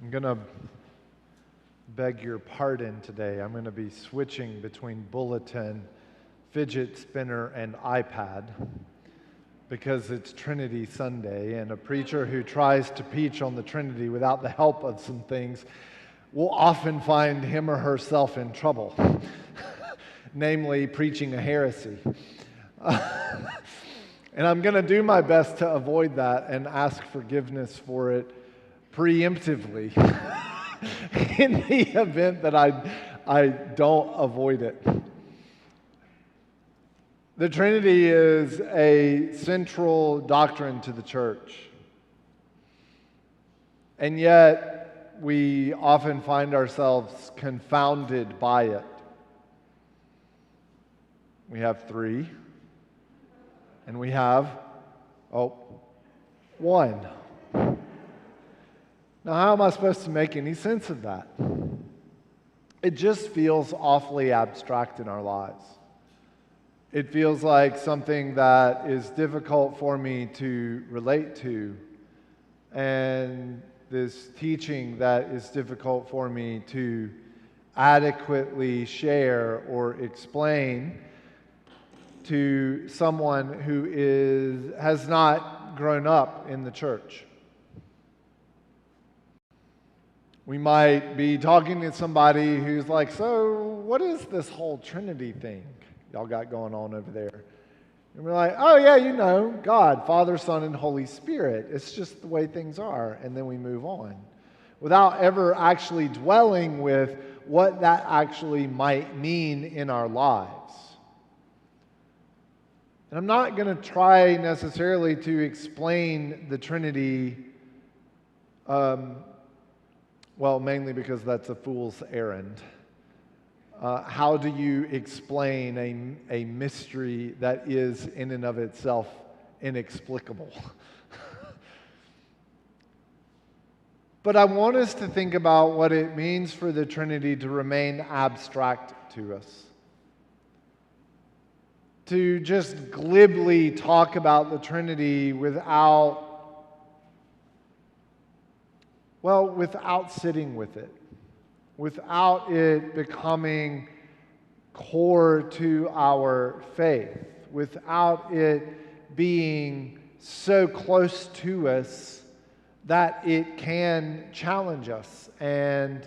I'm going to beg your pardon today. I'm going to be switching between bulletin, fidget spinner, and iPad because it's Trinity Sunday, and a preacher who tries to preach on the Trinity without the help of some things will often find him or herself in trouble, namely preaching a heresy. And I'm going to do my best to avoid that and ask forgiveness for it preemptively in the event that I don't avoid it. The Trinity is a central doctrine to the church. And yet, we often find ourselves confounded by it. We have three, and we have, one. Now, how am I supposed to make any sense of that? It just feels awfully abstract in our lives. It feels like something that is difficult for me to relate to, and this teaching that is difficult for me to adequately share or explain to someone who has not grown up in the church. We might be talking to somebody who's like, so what is this whole Trinity thing y'all got going on over there? And we're like, oh yeah, God, Father, Son, and Holy Spirit. It's just the way things are. And then we move on without ever actually dwelling with what that actually might mean in our lives. And I'm not going to try necessarily to explain the Trinity, mainly because that's a fool's errand. How do you explain a mystery that is in and of itself inexplicable? But I want us to think about what it means for the Trinity to remain abstract to us. To just glibly talk about the Trinity without sitting with it, without it becoming core to our faith, without it being so close to us that it can challenge us and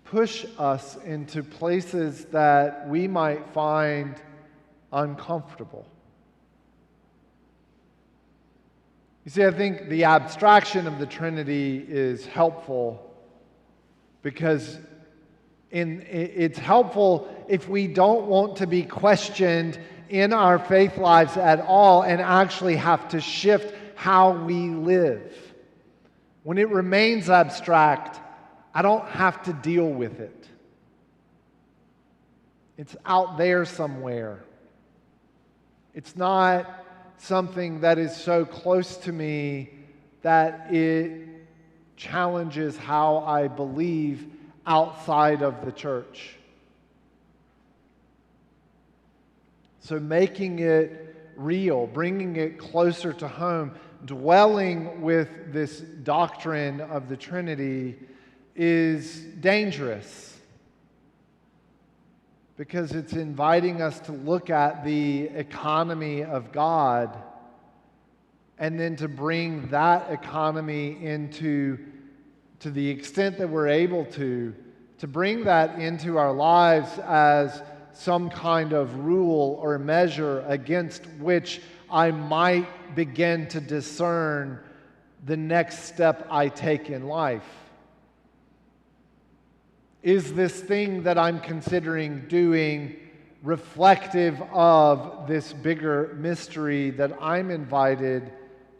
push us into places that we might find uncomfortable. You see, I think the abstraction of the Trinity is helpful because it's helpful if we don't want to be questioned in our faith lives at all and actually have to shift how we live. When it remains abstract, I don't have to deal with it. It's out there somewhere. It's not something that is so close to me that it challenges how I believe outside of the church. So making it real, bringing it closer to home, dwelling with this doctrine of the Trinity is dangerous because it's inviting us to look at the economy of God and then to bring that economy into, to the extent that we're able to bring that into our lives as some kind of rule or measure against which I might begin to discern the next step I take in life. Is this thing that I'm considering doing reflective of this bigger mystery that I'm invited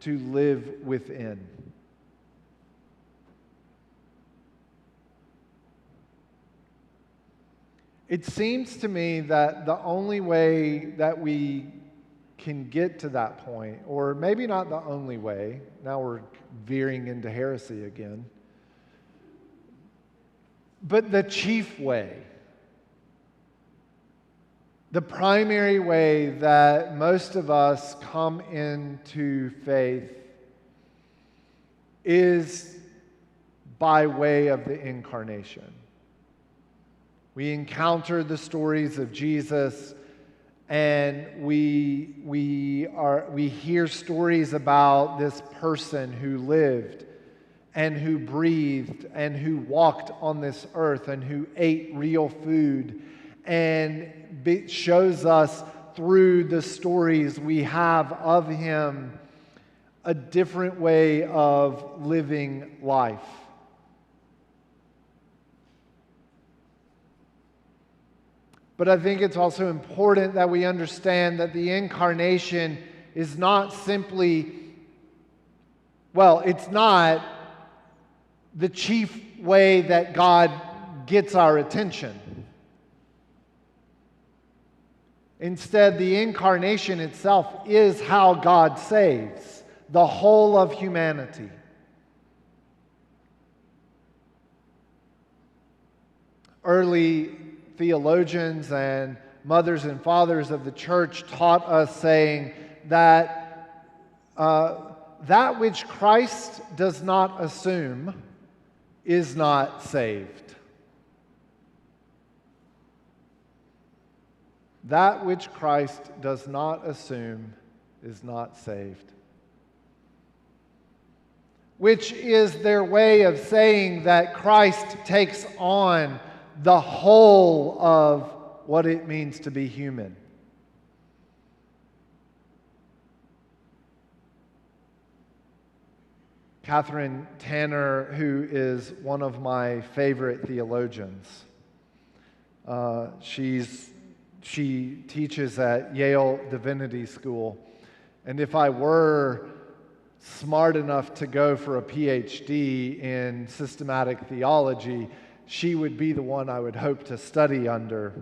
to live within? It seems to me that the only way that we can get to that point, or maybe not the only way, now we're veering into heresy again, but the chief way, the primary way that most of us come into faith is by way of the incarnation. We encounter the stories of Jesus, and we hear stories about this person who lived and who breathed and who walked on this earth and who ate real food, and shows us through the stories we have of him a different way of living life. But I think it's also important that we understand that the incarnation is not simply, it's not the chief way that God gets our attention. Instead, the incarnation itself is how God saves the whole of humanity. Early theologians and mothers and fathers of the church taught us, saying that that which Christ does not assume is not saved. That which Christ does not assume is not saved. Which is their way of saying that Christ takes on the whole of what it means to be human. Catherine Tanner, who is one of my favorite theologians, she teaches at Yale Divinity School, and if I were smart enough to go for a PhD in systematic theology, she would be the one I would hope to study under,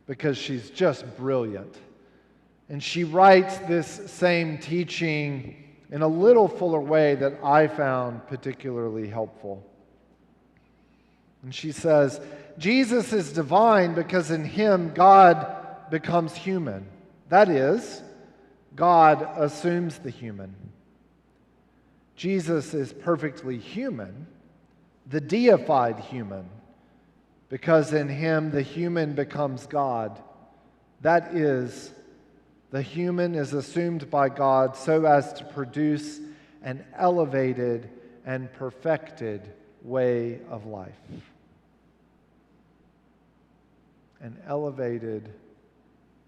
because she's just brilliant. And she writes this same teaching in a little fuller way that I found particularly helpful. And she says, Jesus is divine because in him God becomes human. That is, God assumes the human. Jesus is perfectly human, the deified human, because in him the human becomes God. That is, the human is assumed by God so as to produce an elevated and perfected way of life. An elevated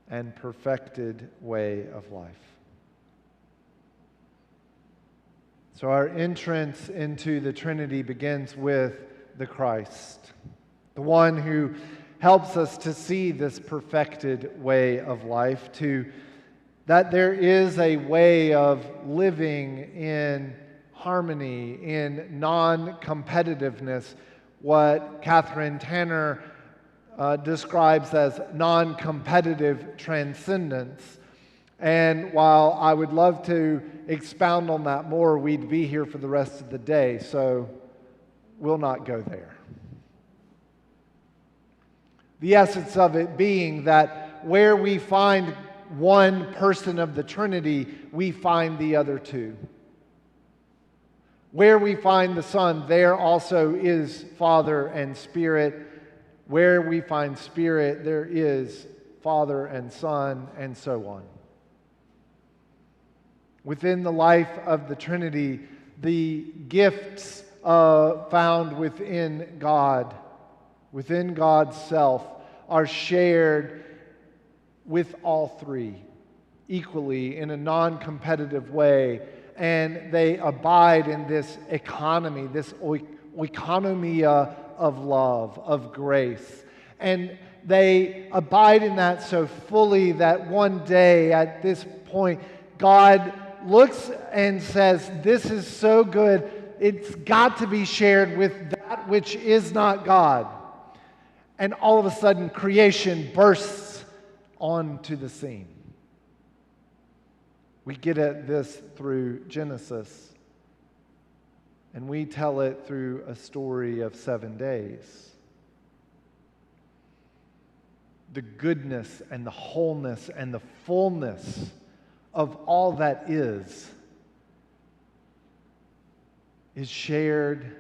and perfected way of life. So our entrance into the Trinity begins with the Christ, the one who helps us to see this perfected way of life, that there is a way of living in harmony, in non-competitiveness, what Catherine Tanner describes as non-competitive transcendence. And while I would love to expound on that more, we'd be here for the rest of the day, so we'll not go there. The essence of it being that where we find one person of the Trinity, we find the other two. Where we find the Son, there also is Father and Spirit. Where we find Spirit, there is Father and Son, and so on. Within the life of the Trinity, the gifts found within God, within God's self, are shared with all three equally in a non-competitive way, and they abide in this economy, this oikonomia of love, of grace. And they abide in that so fully that one day at this point, God looks and says, this is so good, it's got to be shared with that which is not God. And all of a sudden, creation bursts onto the scene. We get at this through Genesis, and we tell it through a story of 7 days. The goodness and the wholeness and the fullness of all that is shared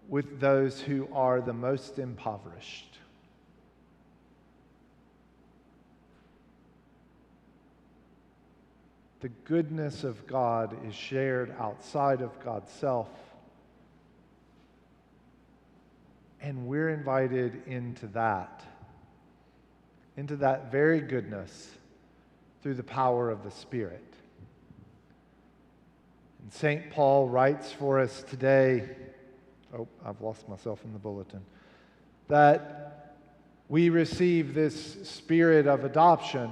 with those who are the most impoverished. The goodness of God is shared outside of God's self, and we're invited into that very goodness through the power of the Spirit. And St. Paul writes for us today, I've lost myself in the bulletin, that we receive this spirit of adoption.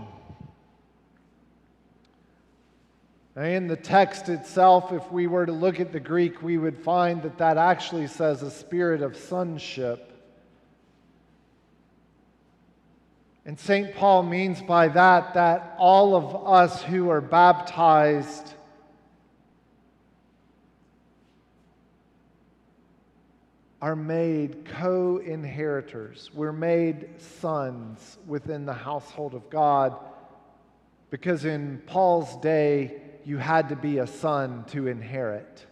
Now, in the text itself, if we were to look at the Greek, we would find that that actually says a spirit of sonship. And St. Paul means by that all of us who are baptized are made co-inheritors. We're made sons within the household of God, because in Paul's day, you had to be a son to inherit.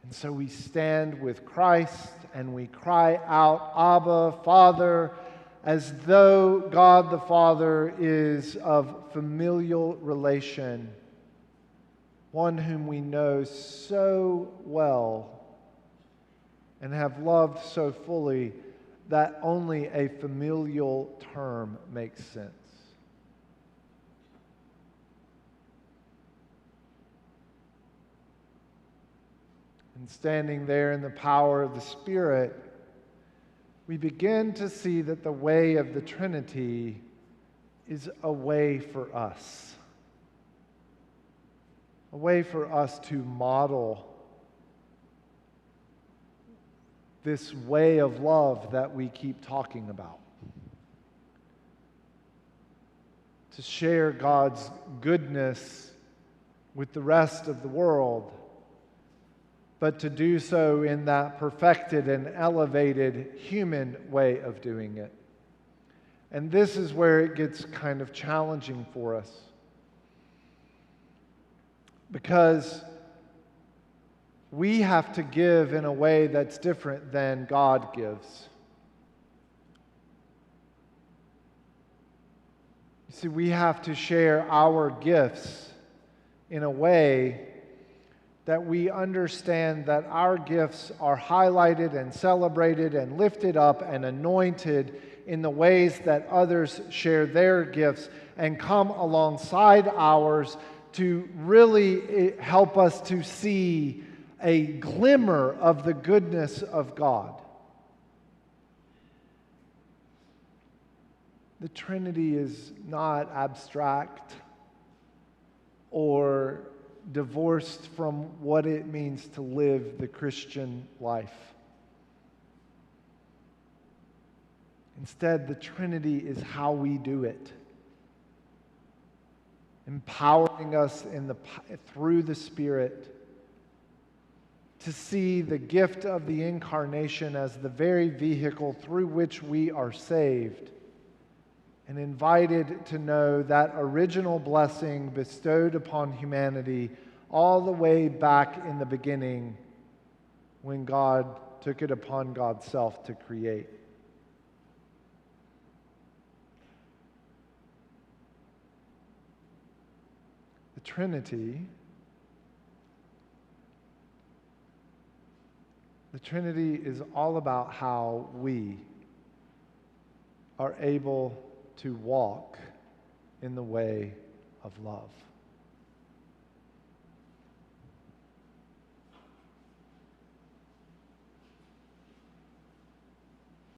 And so we stand with Christ and we cry out, Abba, Father, as though God the Father is of familial relation, one whom we know so well and have loved so fully that only a familial term makes sense. And standing there in the power of the Spirit, we begin to see that the way of the Trinity is a way for us. A way for us to model this way of love that we keep talking about. To share God's goodness with the rest of the world, but to do so in that perfected and elevated human way of doing it. And this is where it gets kind of challenging for us. Because we have to give in a way that's different than God gives. You see, we have to share our gifts in a way that we understand that our gifts are highlighted and celebrated and lifted up and anointed in the ways that others share their gifts and come alongside ours to really help us to see a glimmer of the goodness of God. The Trinity is not abstract or divorced from what it means to live the Christian life. Instead, the Trinity is how we do it, empowering us through the Spirit to see the gift of the Incarnation as the very vehicle through which we are saved, and invited to know that original blessing bestowed upon humanity all the way back in the beginning when God took it upon God's self to create. The Trinity is all about how we are able to walk in the way of love.